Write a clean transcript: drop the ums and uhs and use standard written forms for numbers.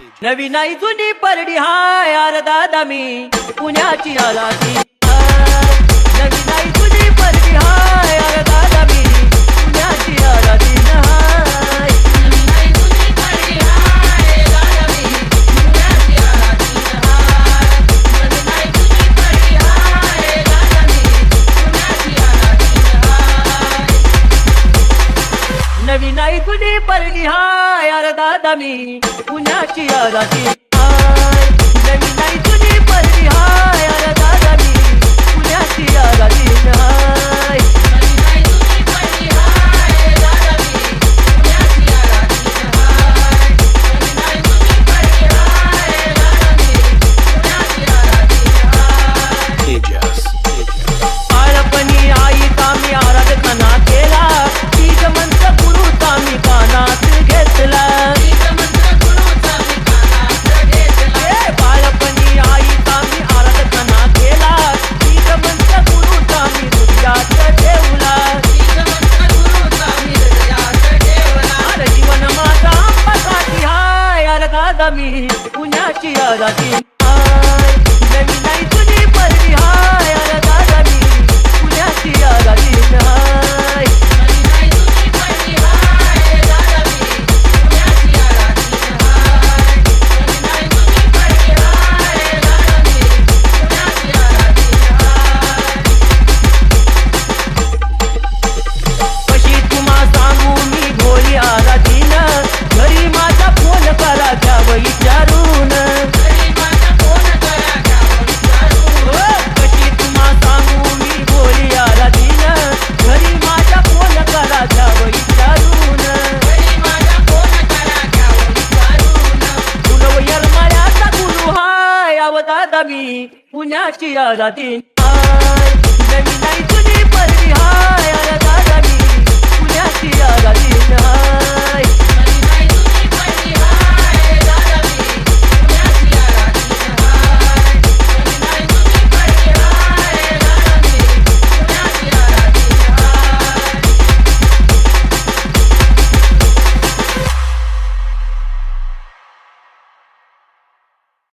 नवी नाही जुनी परडी हाय यार दादा मी पुण्याची आलाती नवी नाही जुनी परडी हाय यार दादा मी पुण्याची आलाती हाय नवी नाही जुनी परडी हाय दादा मी पुण्याची आलाती हाय नवी नाही जुनी परडी हाय दादा मी पुण्याची आलाती हाय नवी नाही जुनी परडी हाय यार दादा मी पुण्याची आलाती हाय नवी नाही जुनी परडी हाय यार दादा मी पुण्याची आलाती हाय नवी नाही जुनी परडी हाय दादा मी पुण्याची आलाती हाय नवी नाही जुनी परडी हाय दादा मी पुण्याची आलाती हाय बाळपणी आई कामी आराधना केला तीज मंत्र गुरु कामी कानात घेतला तीज मंत्र गुरुचा मी कानात घेतला बाळपणी आई कामी आराधना केला तीज मंत्र गुरु कामी हृदयात ठेवला तीज मंत्र गुरुचा मी हृदयात ठेवला अरे जीवन माझा अंबासाठी हाय अरे दादा मी पुण्याची आराधी हाय नवी नाही जुनी परडी हाय अरे दादा मी पुण्याची आराधी हाय नवी नाही जुनी परडी हाय दादा मी पुण्याची आलाती हाय नवी नाही जुनी परडी हाय दादा मी पुण्याची आलाती हाय कशी तुम्हा सांगू मी भोली आराधीन घरी माझा फोन करा घ्यावं विचारून घरी माझा फोन करा घ्यावं विचारून कशी तुम्हा सांगू मी भोली आराधीन घरी माझा फोन करा घ्यावं विचारून घरी माझा फोन करा घ्यावं विचारून गुरुवर मायाचा गुरु हाय अव दादा मी पुण्याची आराधी हाय नवी नाही जुनी परडी